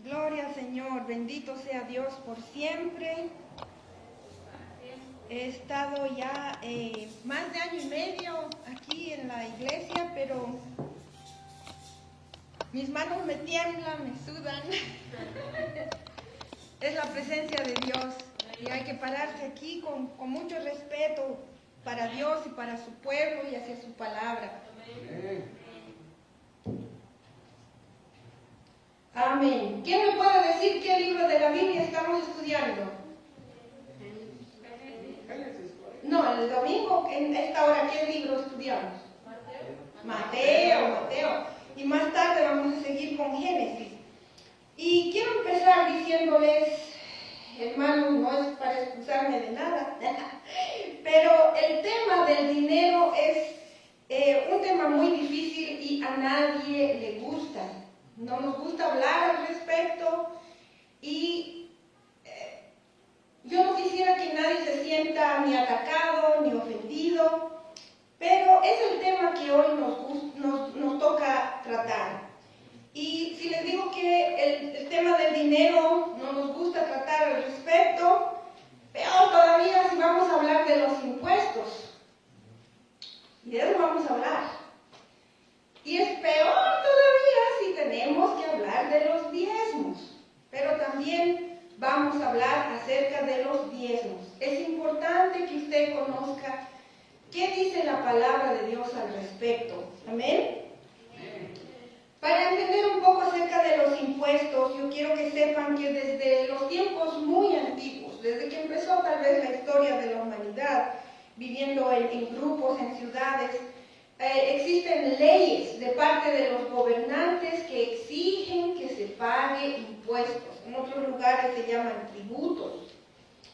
Gloria al Señor, bendito sea Dios por siempre. He estado ya más de año y medio aquí en la iglesia, pero mis manos me tiemblan, me sudan. Es la presencia de Dios y hay que pararse aquí con mucho respeto para Dios y para su pueblo y hacia su palabra. Amén. ¿Quién me puede decir qué libro de la Biblia estamos estudiando? No, el domingo, en esta hora, ¿qué libro estudiamos? Mateo. Y más tarde vamos a seguir con Génesis. Y quiero empezar diciéndoles, hermanos, no es para excusarme de nada, pero el tema del dinero es un tema muy difícil y a nadie le gusta. No nos gusta hablar al respecto y yo no quisiera que nadie se sienta ni atacado ni ofendido, pero es el tema que hoy nos toca tratar. Y si les digo que el tema del dinero no nos gusta tratar al respecto, peor todavía si vamos a hablar de los impuestos. Y de eso vamos a hablar. Y es peor todavía si tenemos que hablar de los diezmos. Pero también vamos a hablar acerca de los diezmos. Es importante que usted conozca qué dice la palabra de Dios al respecto. Amén. Para entender un poco acerca de los impuestos, yo quiero que sepan que desde los tiempos muy antiguos, desde que empezó tal vez la historia de la humanidad, viviendo en grupos, en ciudades, existen leyes de parte de los gobernantes que exigen que se pague impuestos. En otros lugares se llaman tributos.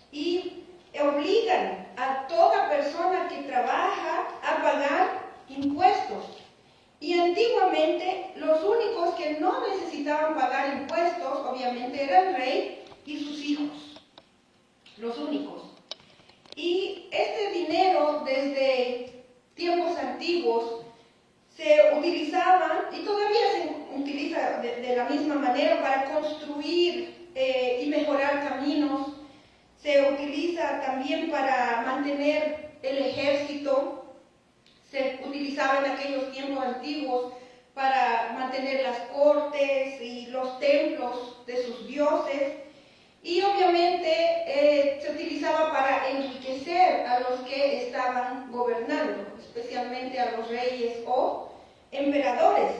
Y obligan a toda persona que trabaja a pagar impuestos. Y antiguamente los únicos que no necesitaban pagar impuestos, obviamente, era el rey y sus hijos. Los únicos. Y este dinero desde tiempos antiguos se utilizaba, y todavía se utiliza de la misma manera, para construir y mejorar caminos. Se utiliza también para mantener el ejército. Se utilizaba en aquellos tiempos antiguos para mantener las cortes y los templos de sus dioses. Y obviamente se utilizaba para enriquecer a los que estaban gobernando, especialmente a los reyes o emperadores.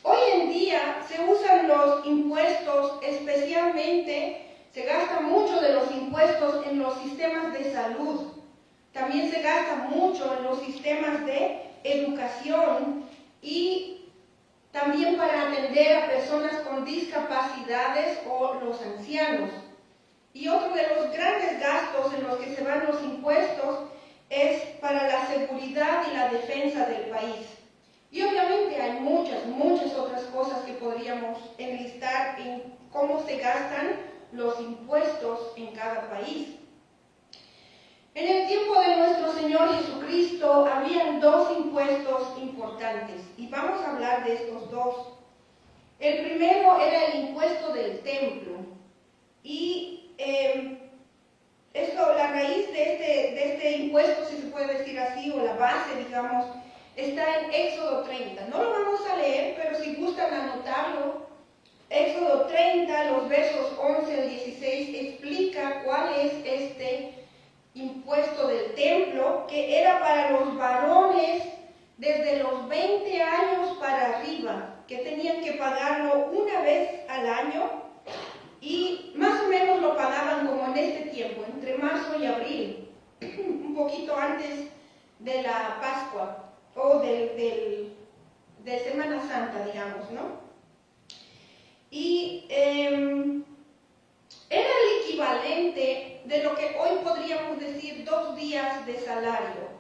Hoy en día se usan los impuestos, especialmente se gasta mucho de los impuestos en los sistemas de salud. También se gasta mucho en los sistemas de educación y también para atender a personas con discapacidades o los ancianos. Y otro de los grandes gastos en los que se van los impuestos es para la seguridad y la defensa del país. Y obviamente hay muchas otras cosas que podríamos enlistar en cómo se gastan los impuestos en cada país. En el tiempo de nuestro Señor Jesucristo habían dos impuestos importantes y vamos a hablar de estos dos. El primero era el impuesto del templo y la raíz de este impuesto, si se puede decir así, o la base, digamos, está en Éxodo 30. No lo vamos a leer, pero si gustan anotarlo, Éxodo 30, los versos 11 al 16, explica cuál es este impuesto del templo, que era para los varones desde los 20 años para arriba, que tenían que pagarlo una vez al año y más o menos lo pagaban como en este tiempo, entre marzo y abril, un poquito antes de la Pascua o de Semana Santa, digamos, ¿no? Y era el equivalente de lo que hoy podríamos decir 2 días de salario.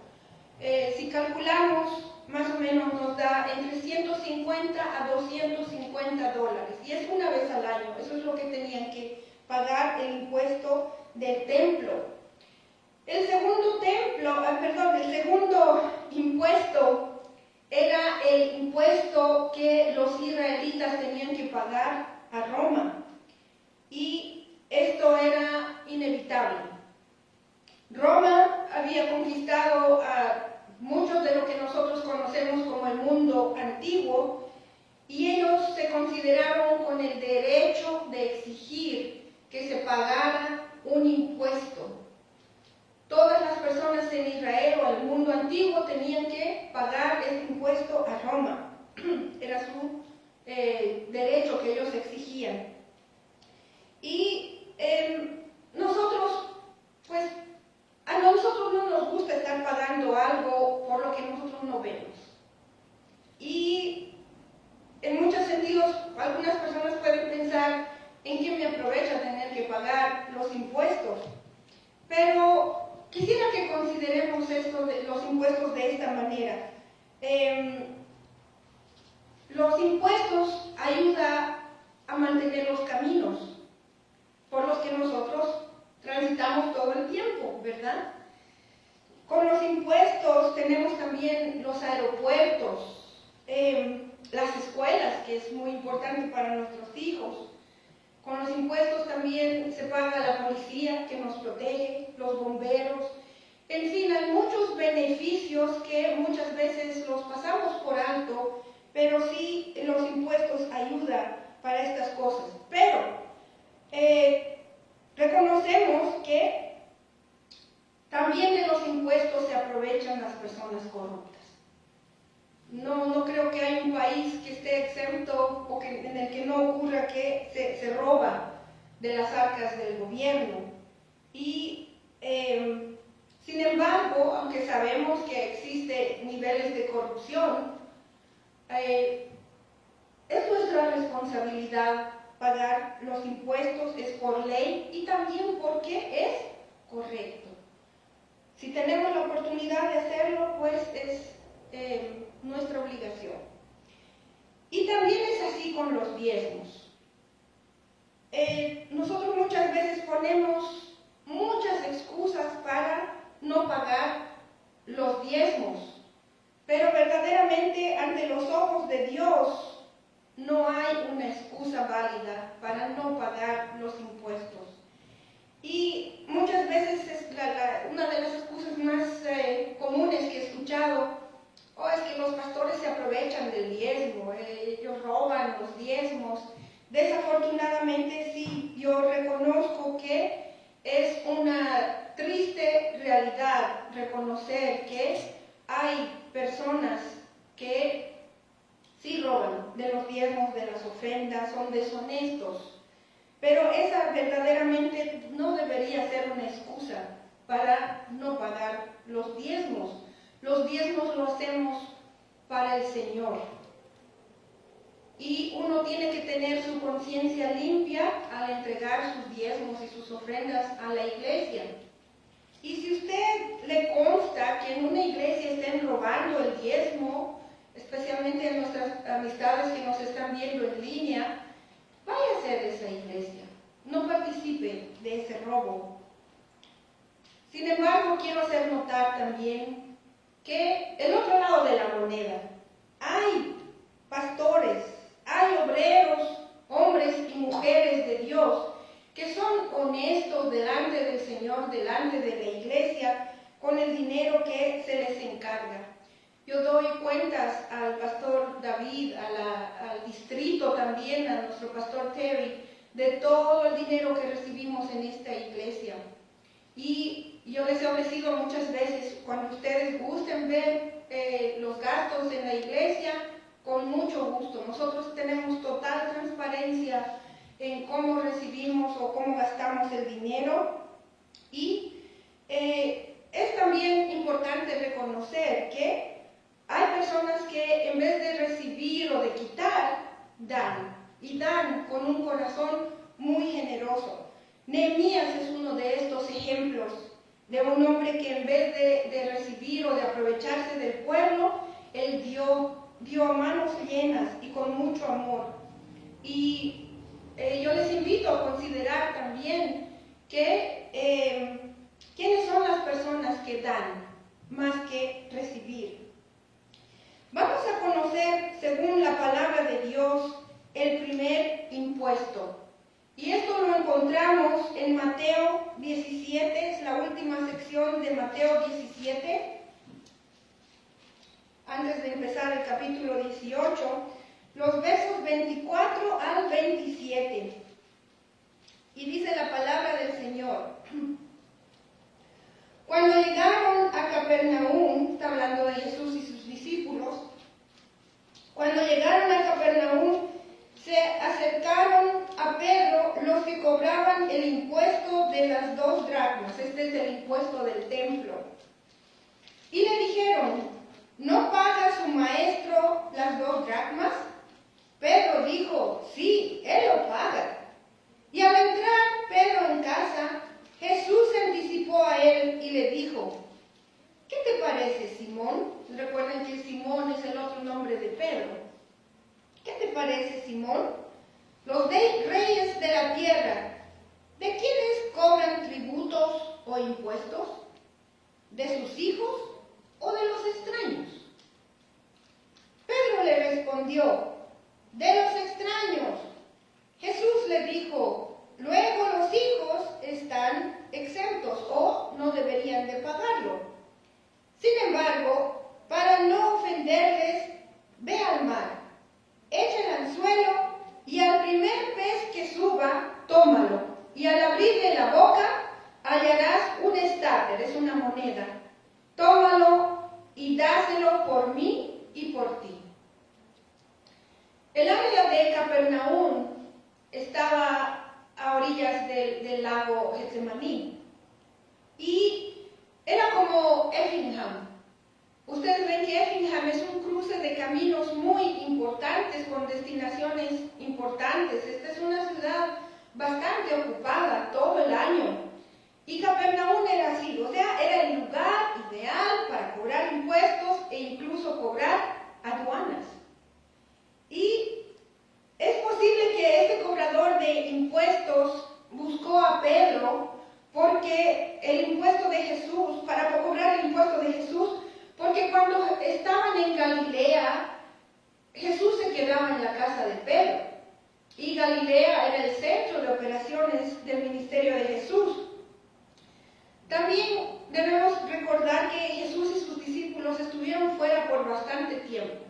Si calculamos, más o menos nos da entre 150 a 250 dólares. Y es una vez al año. Eso es lo que tenían que pagar el impuesto del templo. El segundo impuesto era el impuesto que los israelitas tenían que pagar a Roma. Y esto era inevitable. Roma había conquistado a muchos de lo que nosotros conocemos como el mundo antiguo, y ellos se consideraron con el derecho de exigir que se pagara un impuesto. Todas las personas en Israel o el mundo antiguo tenían que pagar ese impuesto a Roma. Era su derecho que ellos exigían. Y nosotros, pues, a nosotros no nos gusta estar pagando algo por lo que nosotros no vemos. Y en muchos sentidos, algunas personas pueden pensar en qué me aprovecha tener que pagar los impuestos. Pero quisiera que consideremos los impuestos de esta manera. Los impuestos ayudan a mantener los caminos por los que nosotros transitamos todo el tiempo, ¿verdad? Con los impuestos tenemos también los aeropuertos, las escuelas, que es muy importante para nuestros hijos. Con los impuestos también se paga la policía que nos protege, los bomberos. En fin, hay muchos beneficios que muchas veces los pasamos por alto, pero sí los impuestos ayudan para estas cosas. Pero reconocemos que también de los impuestos se aprovechan las personas corruptas. No creo que haya un país que esté exento o en el que no ocurra que se roba de las arcas del gobierno. Y sin embargo, aunque sabemos que existen niveles de corrupción, es nuestra responsabilidad pagar los impuestos, es por ley y también porque es correcto. Si tenemos la oportunidad de hacerlo, pues es nuestra obligación. Y también es así con los diezmos. Nosotros muchas veces ponemos muchas excusas para no pagar los diezmos, pero verdaderamente ante los ojos de Dios no hay una excusa válida para no pagar los impuestos. Y muchas veces una de las excusas más comunes que he escuchado: oh, es que los pastores se aprovechan del diezmo, ellos roban los diezmos. Desafortunadamente sí, yo reconozco que es una triste realidad reconocer que hay personas que sí roban de los diezmos, de las ofrendas, son deshonestos. Pero esa verdaderamente no debería ser una excusa para no pagar los diezmos. Los diezmos los hacemos para el Señor. Y uno tiene que tener su conciencia limpia al entregar sus diezmos y sus ofrendas a la iglesia. Y si usted le consta que en una iglesia estén robando el diezmo, especialmente en nuestras amistades que nos están viendo en línea, váyase de esa iglesia, no participe de ese robo. Sin embargo, quiero hacer notar también que el otro lado de la moneda, hay pastores, hay obreros, hombres y mujeres de Dios que son honestos delante del Señor, delante de la iglesia, con el dinero que se les encarga. Yo doy cuentas al pastor David, al distrito también, a nuestro pastor Terry, de todo el dinero que recibimos en esta iglesia. Y yo les he ofrecido muchas veces, cuando ustedes gusten ver los gastos en la iglesia, con mucho gusto. Nosotros tenemos total transparencia en cómo recibimos o cómo gastamos el dinero. Y es también importante reconocer que hay personas que en vez de recibir o de quitar, dan. Y dan con un corazón muy generoso. Nehemías es uno de estos ejemplos de un hombre que en vez de recibir o de aprovecharse del pueblo, él dio a manos llenas y con mucho amor. Y yo les invito a considerar también que quiénes son las personas que dan más que recibir. Vamos a conocer, según la palabra de Dios, el primer impuesto. Y esto lo encontramos en Mateo 17, es la última sección de Mateo 17. Antes de empezar el capítulo 18, los versos 24 al 27. Y dice la palabra del Señor. Cuando llegaron a Capernaum, está hablando de Jesús y sus discípulos, cuando llegaron a Capernaum, se acercaron a Pedro los que cobraban el impuesto de las 2 dracmas, este es el impuesto del templo, y le dijeron, ¿no paga su maestro las 2 dracmas? Pedro dijo, sí, él lo paga. Y al entrar Pedro en casa, Jesús se anticipó a él y le dijo, ¿qué te parece, Simón? Recuerden que Simón es el otro nombre de Pedro. ¿Qué te parece, Simón? Los reyes de la tierra, ¿de quiénes cobran tributos o impuestos? ¿De sus hijos o de los extraños? Pedro le respondió, de los extraños. Jesús le dijo, luego los hijos están exentos o no deberían de pagarlo. Sin embargo, para no ofenderles, ve al mar, echa el anzuelo y al primer pez que suba, tómalo. Y al abrirle la boca, hallarás un estáter, es una moneda. Tómalo y dáselo por mí y por ti. El área de Capernaum estaba a orillas del lago Getsemaní y era como Effingham. Ustedes ven que Effingham es un cruce de caminos muy importantes con destinaciones importantes. Esta es una ciudad bastante ocupada todo el año. Y Capernaum era así, o sea, era el lugar ideal para cobrar impuestos e incluso cobrar aduanas. Y es posible que este cobrador de impuestos buscó a Pedro porque el impuesto de Jesús, para cobrar el impuesto de Jesús, porque cuando estaban en Galilea, Jesús se quedaba en la casa de Pedro. Y Galilea era el centro de operaciones del ministerio de Jesús. También debemos recordar que Jesús y sus discípulos estuvieron fuera por bastante tiempo.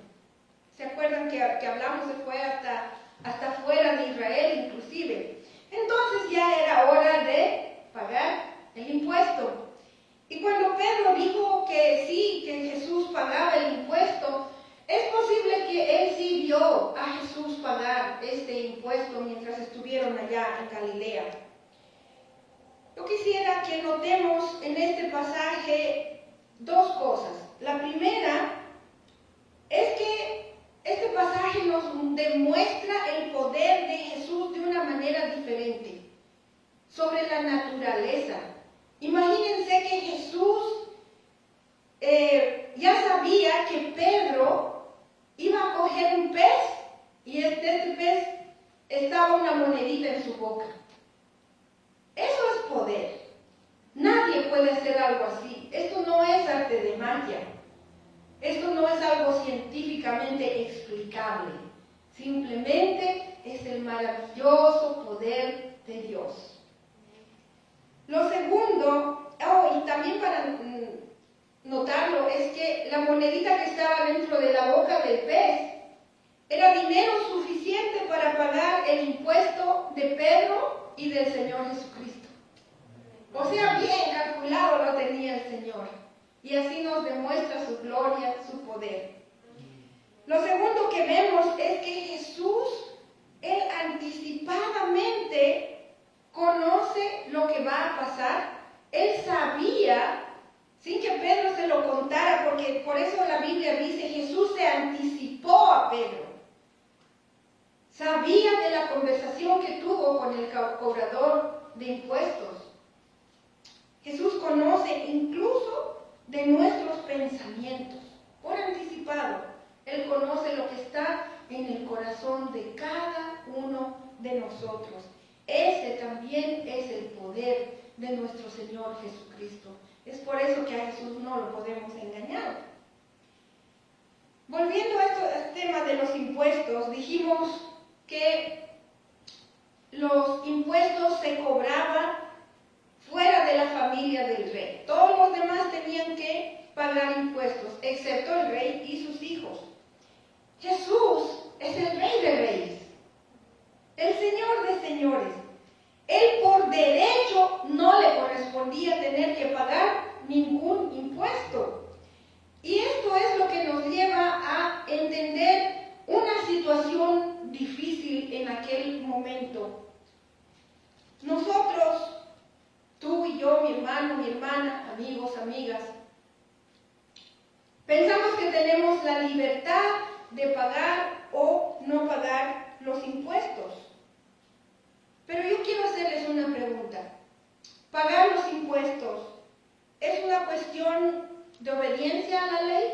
¿Se acuerdan que hablamos de fue hasta fuera de Israel inclusive? Entonces ya era hora de pagar el impuesto. Y cuando Pedro dijo que sí, que Jesús pagaba el impuesto, es posible que él sí vio a Jesús pagar este impuesto mientras estuvieron allá en Galilea. Yo quisiera que notemos en este pasaje 2 cosas. La primera es que este pasaje nos demuestra el poder de Jesús de una manera diferente, sobre la naturaleza. Imagínense que Jesús ya sabía que Pedro iba a coger un pez y de este pez estaba una monedita en su boca. Eso es poder. Nadie puede hacer algo así. Esto no es arte de magia. Esto no es algo científicamente explicable. Simplemente es el maravilloso poder de Dios. Lo segundo, y también para notarlo, es que la monedita que estaba dentro de la boca del pez era dinero suficiente para pagar el impuesto de Pedro y del Señor Jesucristo. O sea, bien calculado lo tenía el Señor. Y así nos demuestra su gloria, su poder. Lo segundo que vemos es que Jesús, Él anticipadamente conoce lo que va a pasar. Él sabía, sin que Pedro se lo contara, porque por eso la Biblia dice, Jesús se anticipó a Pedro. Sabía de la conversación que tuvo con el cobrador de impuestos. Jesús conoce incluso de nuestros pensamientos, por anticipado. Él conoce lo que está en el corazón de cada uno de nosotros. Ese también es el poder de nuestro Señor Jesucristo. Es por eso que a Jesús no lo podemos engañar. Volviendo a este tema de los impuestos, dijimos que los impuestos se cobraban fuera de la familia del rey. Todos los demás tenían que pagar impuestos, excepto el rey y sus hijos. Jesús es el Rey de Reyes, el Señor de Señores. Él por derecho no le correspondía tener que pagar ningún impuesto. Y esto es lo que nos lleva a entender una situación difícil en aquel momento. Nosotros, tú y yo, mi hermano, mi hermana, amigos, amigas, pensamos que tenemos la libertad de pagar o no pagar los impuestos. Pero yo quiero hacerles una pregunta. ¿Pagar los impuestos es una cuestión de obediencia a la ley?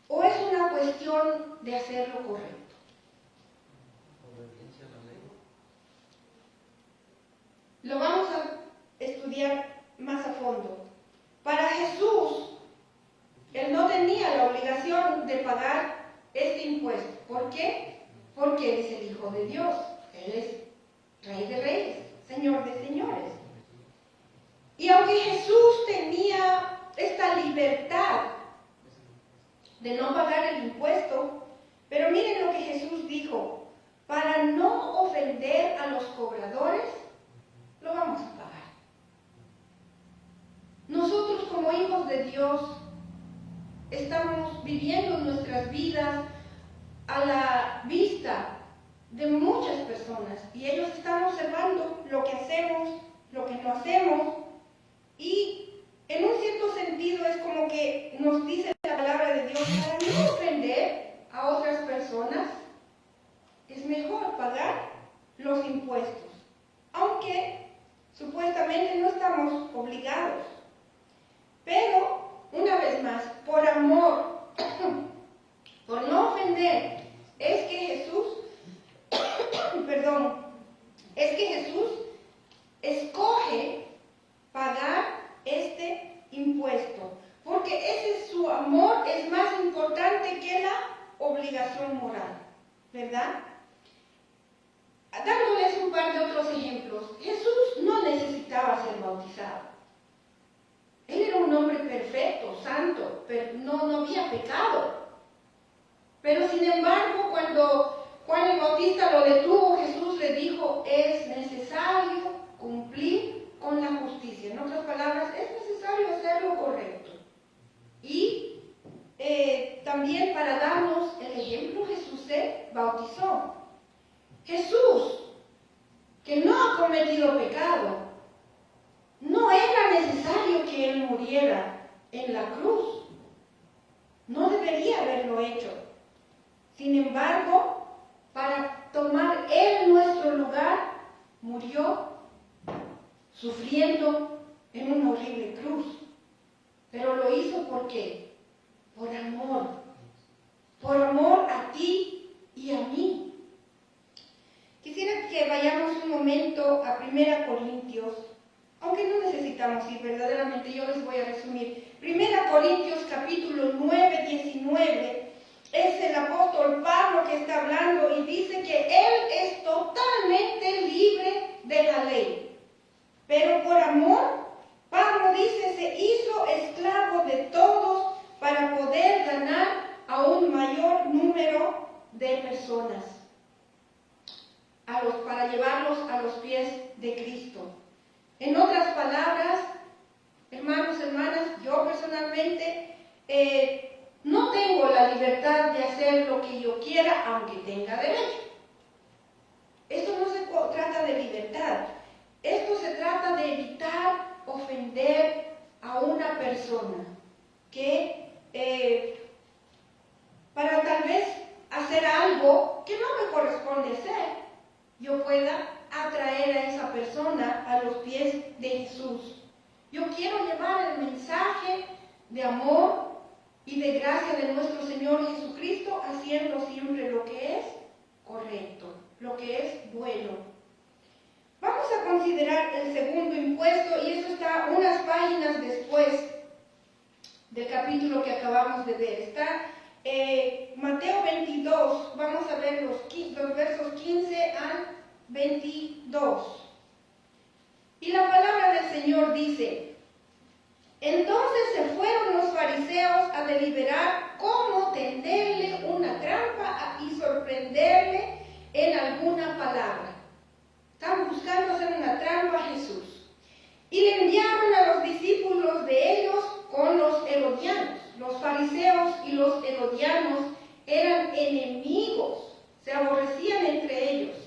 ¿O es una cuestión de hacer lo correcto? Obediencia a la ley. Lo vamos a estudiar más a fondo. Para Jesús, Él no tenía la obligación de pagar este impuesto. ¿Por qué? Porque Él es el Hijo de Dios. Él es Rey de Reyes, Señor de Señores. Y aunque Jesús tenía esta libertad de no pagar el impuesto, pero miren lo que Jesús dijo: para no ofender a los cobradores, lo vamos a pagar. Nosotros como hijos de Dios estamos viviendo nuestras vidas a la vista de muchas personas y ellos están observando lo que hacemos, lo que no hacemos, y en un cierto sentido es como que nos dice la palabra de Dios: para no ofender a otras personas es mejor pagar los impuestos, aunque supuestamente no estamos obligados. Pero, una vez más, por amor, por no ofender, es que Jesús escoge pagar este impuesto, porque ese su amor es más importante que la obligación moral, ¿verdad? Dándoles un par de otros ejemplos, Jesús no necesitaba ser bautizado. Él era un hombre perfecto, santo, pero no había pecado. Pero sin embargo, cuando Juan el Bautista lo detuvo, Jesús le dijo: es necesario cumplir con la justicia. En otras palabras, es necesario hacer lo correcto. Y también para darnos el ejemplo, Jesús se bautizó. Jesús, que no ha cometido pecado, no era necesario que Él muriera en la cruz. No debería haberlo hecho. Sin embargo, para tomar Él nuestro lugar, murió sufriendo en una horrible cruz. Pero lo hizo ¿por qué? Por amor. Por amor a ti y a mí. Quisiera que vayamos un momento a 1 Corintios. Aunque no necesitamos ir, verdaderamente yo les voy a resumir. 1 Corintios capítulo 9, 19, es el apóstol Pablo que está hablando y dice que él es totalmente libre de la ley. Pero por amor, Pablo dice, se hizo esclavo de todos para poder ganar a un mayor número de personas, para llevarlos a los pies de Cristo. En otras palabras, hermanos, hermanas, yo personalmente no tengo la libertad de hacer lo que yo quiera, aunque tenga derecho. Esto no se trata de libertad. Esto se trata de evitar ofender a una persona que para tal vez hacer algo que no me corresponde hacer, yo pueda atraer a esa persona a los pies de Jesús. Yo quiero llevar el mensaje de amor y de gracia de nuestro Señor Jesucristo, haciendo siempre lo que es correcto, lo que es bueno. Vamos a considerar el segundo impuesto, y eso está unas páginas después del capítulo que acabamos de ver. Está Mateo 22, vamos a ver ver los versos 15 al 22. Y la palabra del Señor dice: entonces se fueron los fariseos a deliberar cómo tenderle una trampa y sorprenderle en alguna palabra. Estaban buscando hacer una trampa a Jesús. Y le enviaron a los discípulos de ellos con los herodianos. Los fariseos y los herodianos eran enemigos, se aborrecían entre ellos.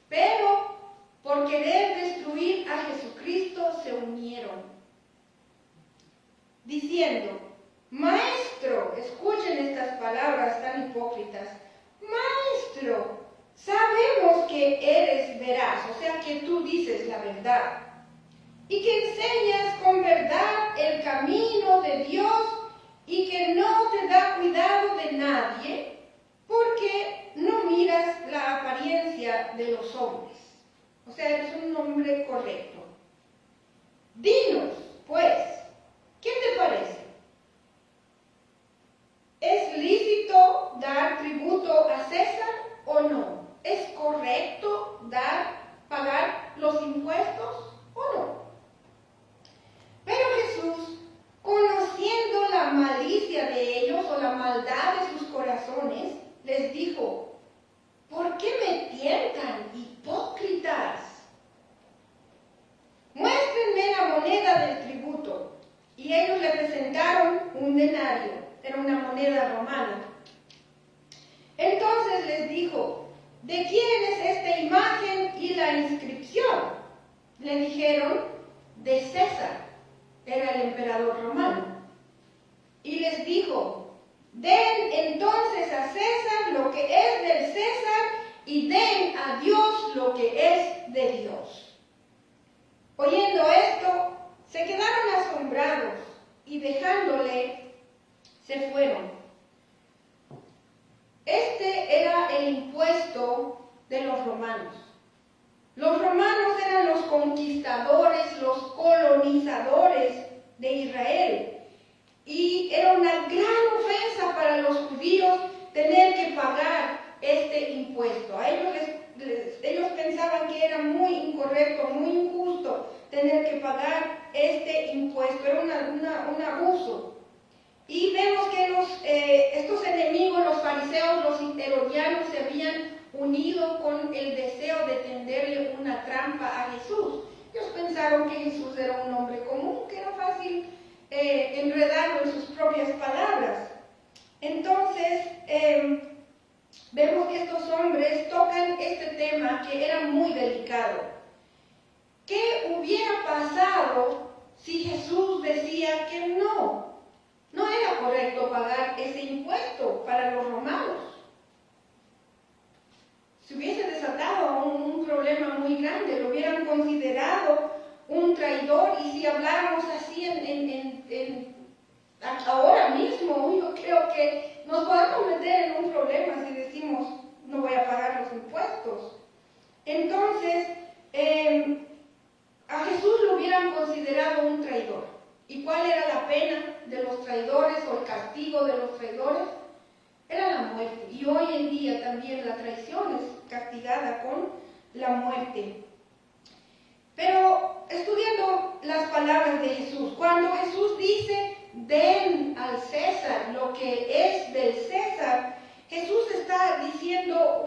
Pero por querer destruir a Jesucristo se unieron, diciendo: Maestro, escuchen estas palabras tan hipócritas. Maestro, sabemos que eres veraz, o sea que tú dices la verdad, y que enseñas con verdad el camino de Dios, y que no te da cuidado de nadie, porque no miras la apariencia de los hombres. O sea, eres un hombre correcto. Dinos, pues, ¿qué te parece? ¿Es lícito dar tributo a César o no? ¿Es correcto pagar los impuestos o no? Pero Jesús, conociendo la malicia de ellos o la maldad de sus corazones, les dijo: ¿por qué me tientan, hipócritas? Muéstrenme la moneda del tributo. Y ellos le presentaron un denario, era una moneda romana. Entonces les dijo: ¿de quién es esta imagen y la inscripción? Le dijeron: de César, era el emperador romano. Y les dijo: den entonces a César lo que es del César, y den a Dios lo que es de Dios. Oyendo esto, se quedaron asombrados y dejándole, se fueron. Este era el impuesto de los romanos. Los romanos eran los conquistadores, los colonizadores de Israel. Y era una gran ofensa para los judíos tener que pagar este impuesto. A ellos pensaban que era muy incorrecto, muy injusto tener que pagar este impuesto. Era un abuso. Y vemos que estos enemigos, los fariseos, los herodianos, se habían unido con el deseo de tenderle una trampa a Jesús. Ellos pensaron que Jesús era un hombre común, que era fácil enredarlo en sus propias palabras. Entonces, vemos que estos hombres tocan este tema que era muy delicado. ¿Qué hubiera pasado si Jesús decía que no era correcto pagar ese impuesto para los romanos? Se hubiese desatado un problema muy grande, lo hubieran considerado un traidor. Y si habláramos así ahora mismo, yo creo que nos podemos meter en un problema si decimos: no voy a pagar los impuestos. Entonces, a Jesús lo hubieran considerado un traidor. ¿Y cuál era la pena de los traidores o el castigo de los traidores? Era la muerte. Y hoy en día también la traición es castigada con la muerte. Pero estudiando las palabras de Jesús, cuando Jesús dice: den al César lo que es del César, Jesús está diciendo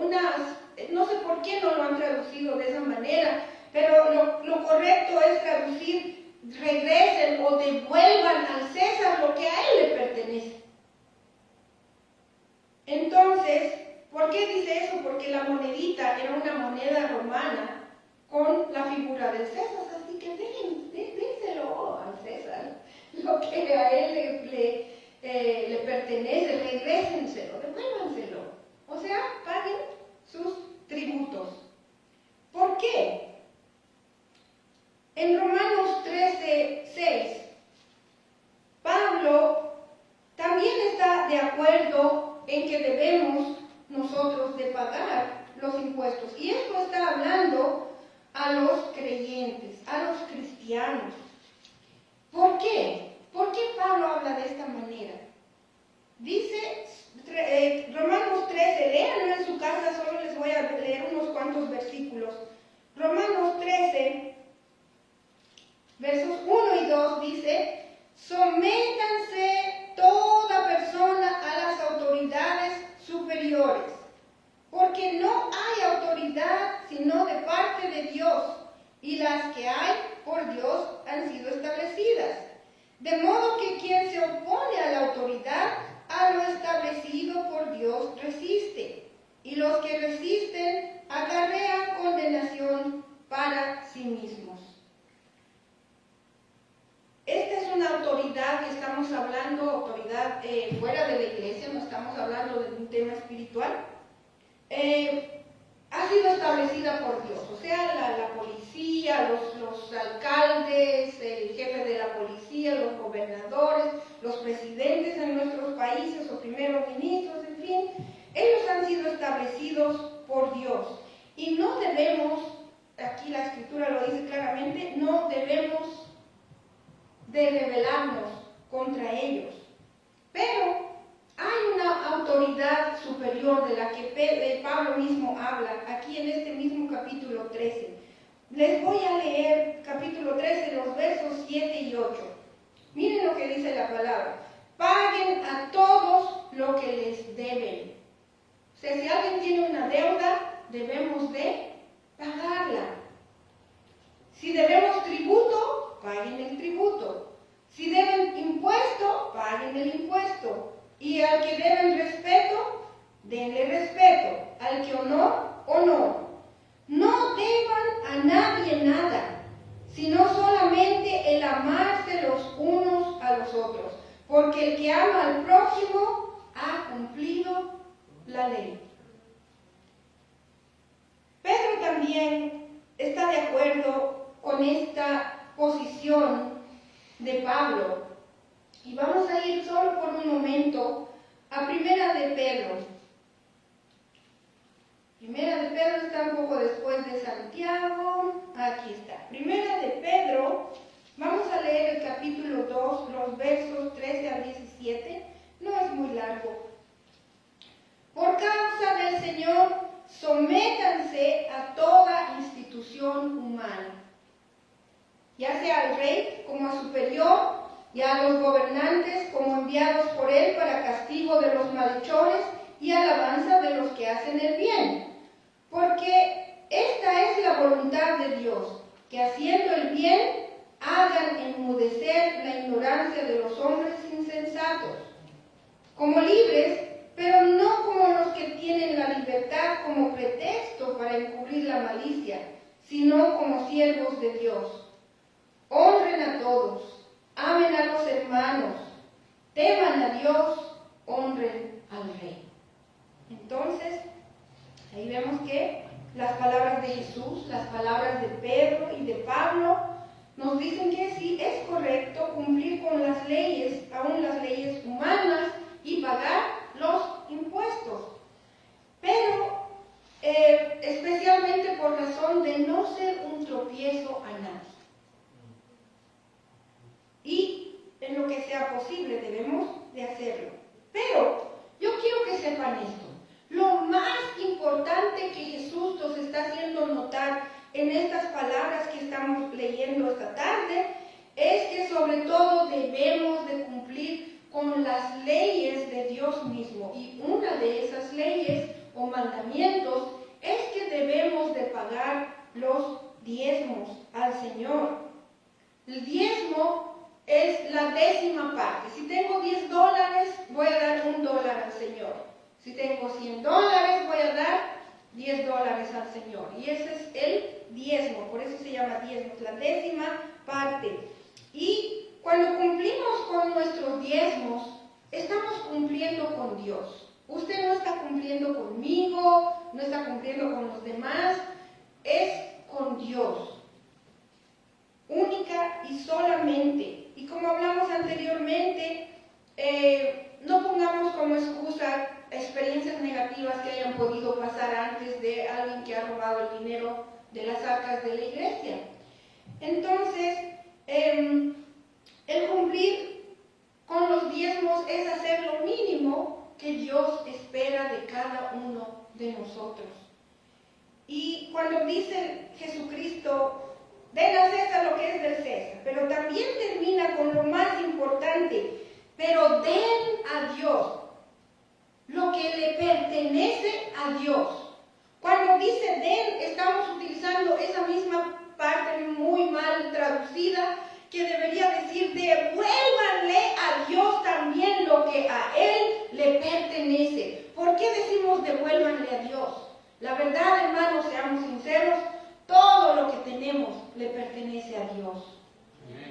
no sé por qué no lo han traducido de esa manera, pero lo correcto es traducir: regresen o devuelvan al César lo que a él le pertenece. Entonces, ¿por qué dice eso? Porque la monedita era una moneda romana con la figura del César, así que dénselo al César, lo que a él le pertenece, regrésenselo, devuélvanselo. O sea, paguen sus tributos. ¿Por qué? En Romanos 13:6, Pablo también está de acuerdo en que debemos nosotros de pagar los impuestos. Y esto está hablando a los creyentes, a los cristianos. ¿Por qué? ¿Por qué Pablo habla de esta manera? Dice Romanos 13, léanlo en su casa leer unos cuantos versículos. Romanos 13, versos 1 y 2 dice: sométanse toda persona a las autoridades superiores, porque no hay autoridad sino de parte de Dios, y las que hay por Dios han sido establecidas. De modo que quien se opone a la autoridad, a lo establecido por Dios resiste, y los que resisten acarrean condenación para sí mismos. Esta es una autoridad que estamos hablando, autoridad fuera de la iglesia, no estamos hablando de un tema espiritual. Ha sido establecida por Dios, o sea, la policía, los alcaldes, el jefe de la policía, los gobernadores, los presidentes en nuestros países o primeros ministros, en fin, ellos han sido establecidos por Dios. Y no debemos, aquí la escritura lo dice claramente, no debemos de rebelarnos contra ellos. Pero hay una autoridad superior de la que Pablo mismo habla aquí en este mismo capítulo 13. Les voy a leer capítulo 13, los versos 7 y 8. Miren lo que dice la palabra. Paguen a todos lo que les deben. O sea, si alguien tiene una deuda, debemos de pagarla. Si debemos tributo, paguen el tributo. Si deben impuesto, paguen el impuesto. Y al que deben respeto, denle respeto. Al que honor. No deban a nadie nada, sino solamente el amarse los unos a los otros. Porque el que ama al prójimo ha cumplido la ley. Pedro también está de acuerdo con esta posición de Pablo. Y vamos a ir solo por un momento a Primera de Pedro. Primera de Pedro está un poco después de Santiago. Aquí está. Primera de Pedro, vamos a leer el capítulo 2, los versos 13 al 17. No es muy largo. Por causa del Señor, sométanse a toda institución humana, ya sea al rey como a superior, y a los gobernantes como enviados por él para castigo de los malhechores y alabanza de los que hacen el bien. Porque esta es la voluntad de Dios, que haciendo el bien hagan enmudecer la ignorancia de los hombres insensatos, como libres, pero no como los que tienen la libertad como pretexto para encubrir la malicia, sino como siervos de Dios. Honren a todos. Amen a los hermanos, teman a Dios, honren al rey. Entonces, ahí vemos que las palabras de Jesús, las palabras de Pedro y de Pablo, nos dicen que sí es correcto cumplir con las leyes, aún las leyes humanas, y pagar los impuestos. Pero, especialmente por razón de no ser un tropiezo a nadie. Y en lo que sea posible debemos de hacerlo. Pero yo quiero que sepan esto. Lo más importante que Jesús nos está haciendo notar en estas palabras que estamos leyendo esta tarde es que sobre todo debemos de cumplir con las leyes de Dios mismo. Y una de esas leyes o mandamientos es que debemos de pagar los diezmos al Señor. El diezmo es la 10ª parte. Si tengo $10, voy a dar $1 al Señor. Si tengo $100, voy a dar $10 al Señor. Y ese es el diezmo, por eso se llama diezmo, es la 10ª parte. Y cuando cumplimos con nuestros diezmos, estamos cumpliendo con Dios. Usted no está cumpliendo conmigo, no está cumpliendo con los demás, es con Dios. Única y solamente. Y como hablamos anteriormente, no pongamos como excusa experiencias negativas que hayan podido pasar antes de alguien que ha robado el dinero de las arcas de la iglesia. Entonces, el cumplir con los diezmos es hacer lo mínimo que Dios espera de cada uno de nosotros. Y cuando dice Jesucristo, den a César lo que es del César, pero también termina con lo más importante, pero den a Dios lo que le pertenece a Dios. Cuando dice den, estamos utilizando esa misma parte muy mal traducida, que debería decir devuélvanle a Dios también lo que a Él le pertenece. ¿Por qué decimos devuélvanle a Dios? La verdad, hermanos, seamos sinceros, todo lo que tenemos le pertenece a Dios.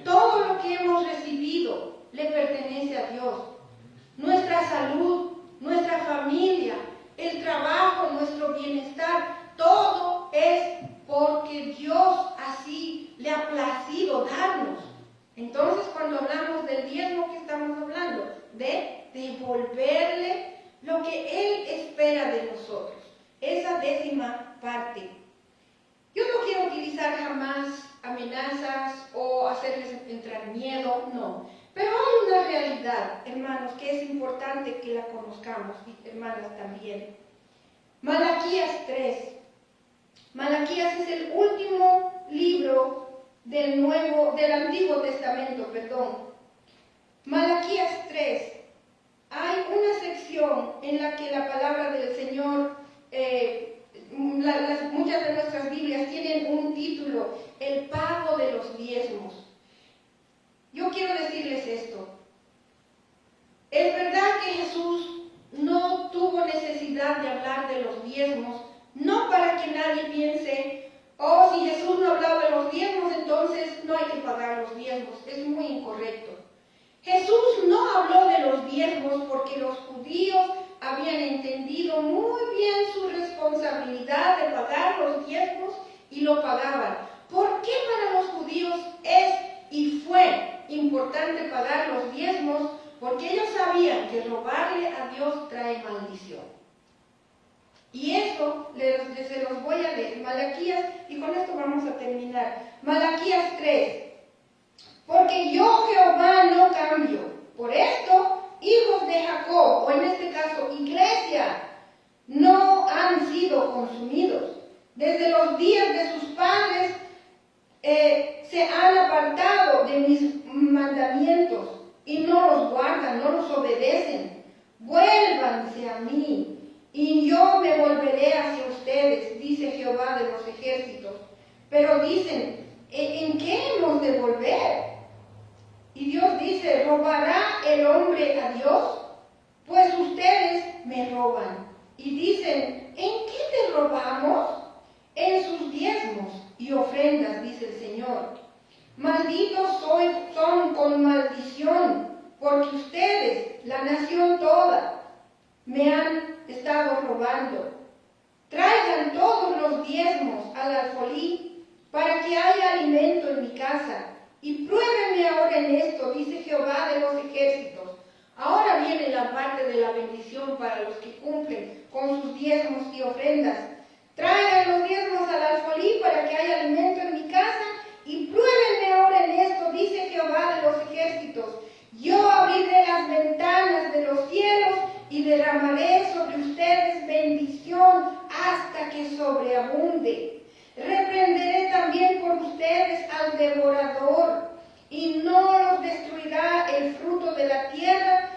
Todo lo que hemos recibido le pertenece a Dios. Nuestra salud, nuestra familia, el trabajo, nuestro bienestar, todo es porque Dios así le ha placido darnos. Entonces, cuando hablamos del diezmo, ¿qué estamos hablando? De devolverle lo que Él espera de nosotros. Esa 10ª parte. Yo no quiero utilizar jamás amenazas o hacerles entrar miedo, no. Pero hay una realidad, hermanos, que es importante que la conozcamos, y hermanas también. Malaquías 3. Malaquías es el último libro del Antiguo Testamento, Malaquías 3. Hay una sección en la que la palabra del Señor, muchas de nuestras Biblias tienen un título, el pago de los diezmos. Yo quiero decirles esto. Es verdad que Jesús no tuvo necesidad de hablar de los diezmos, no para que nadie piense, oh, si Jesús no hablaba de los diezmos, entonces no hay que pagar los diezmos. Es muy incorrecto. Jesús no habló de los diezmos porque los judíos habían entendido muy bien su responsabilidad de pagar los diezmos y lo pagaban. ¿Por qué para los judíos es y fue importante pagar los diezmos? Porque ellos sabían que robarle a Dios trae maldición. Y eso se los voy a leer. Malaquías, y con esto vamos a terminar. Malaquías 3. Porque yo, Jehová, no cambio. Por esto, hijos de Jacob, o en este caso, iglesia, no han sido consumidos. Desde los días de sus padres se han apartado de mis mandamientos y no los guardan, no los obedecen. Vuélvanse a mí y yo me volveré hacia ustedes, dice Jehová de los ejércitos. Pero dicen, ¿en qué hemos de volver? Y Dios dice, ¿robará el hombre a Dios? Pues ustedes me roban. Y dicen, ¿en qué te robamos? En sus diezmos y ofrendas, dice el Señor. Malditos son con maldición, porque ustedes, la nación toda, me han estado robando. Traigan todos los diezmos al alfolí, para que haya alimento en mi casa. Y pruébenme ahora en esto, dice Jehová de los ejércitos. Ahora viene la parte de la bendición para los que cumplen con sus diezmos y ofrendas. Traigan los diezmos al alfolí para que haya alimento en mi casa. Y pruébenme ahora en esto, dice Jehová de los ejércitos. Yo abriré las ventanas de los cielos y derramaré sobre ustedes bendición hasta que sobreabunde. Reprenderé también por ustedes al devorador, y no los destruirá el fruto de la tierra,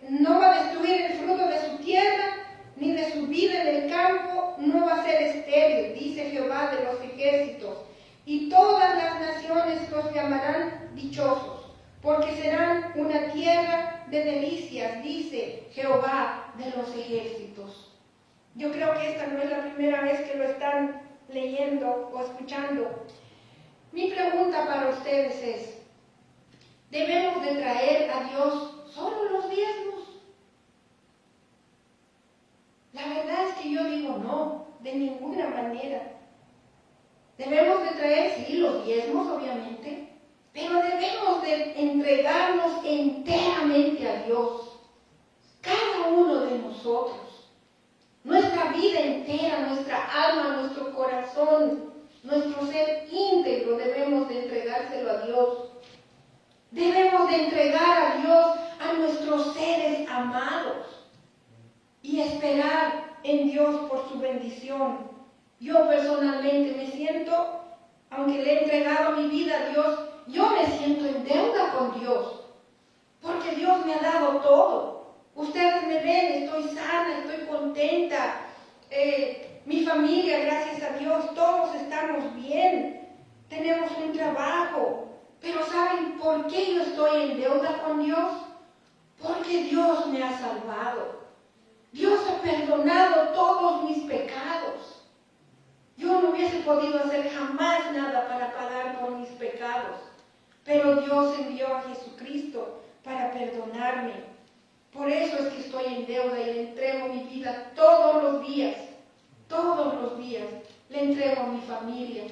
no va a destruir el fruto de su tierra, ni de su vida en el campo, no va a ser estéril, dice Jehová de los ejércitos. Y todas las naciones los llamarán dichosos, porque serán una tierra de delicias, dice Jehová de los ejércitos. Yo creo que esta no es la primera vez que lo están leyendo o escuchando. Mi pregunta para ustedes es, ¿debemos de traer a Dios solo los diezmos? La verdad es que yo digo no, de ninguna manera. Debemos de traer, sí, los diezmos obviamente, pero debemos de entregarnos enteramente a Dios, cada uno de nosotros. Nuestra vida entera, nuestra alma, nuestro corazón, nuestro ser íntegro, debemos de entregárselo a Dios. Debemos de entregar a Dios a nuestros seres amados y esperar en Dios por su bendición. Yo personalmente me siento, aunque le he entregado mi vida a Dios, yo me siento en deuda con Dios, porque Dios me ha dado todo. Ustedes me ven, estoy sana, estoy contenta, mi familia, gracias a Dios, todos estamos bien, tenemos un trabajo. Pero ¿saben por qué yo estoy en deuda con Dios? Porque Dios me ha salvado. Dios ha perdonado todos mis pecados. Yo no hubiese podido hacer jamás nada para pagar por mis pecados, pero Dios envió a Jesucristo para perdonarme. Por eso es que estoy en deuda y le entrego mi vida todos los días, le entrego a mi familia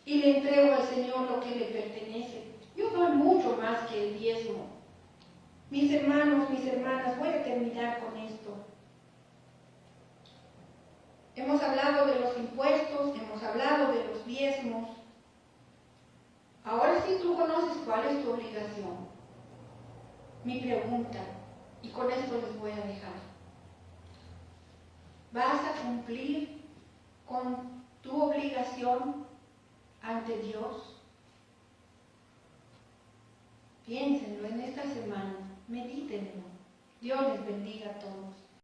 y le entrego al Señor lo que le pertenece. Yo doy mucho más que el diezmo. Mis hermanos, mis hermanas, voy a terminar con esto. Hemos hablado de los impuestos, hemos hablado de los diezmos. Ahora sí tú conoces cuál es tu obligación. Mi pregunta, y con esto les voy a dejar. ¿Vas a cumplir con tu obligación ante Dios? Piénsenlo en esta semana, medítenlo. Dios les bendiga a todos.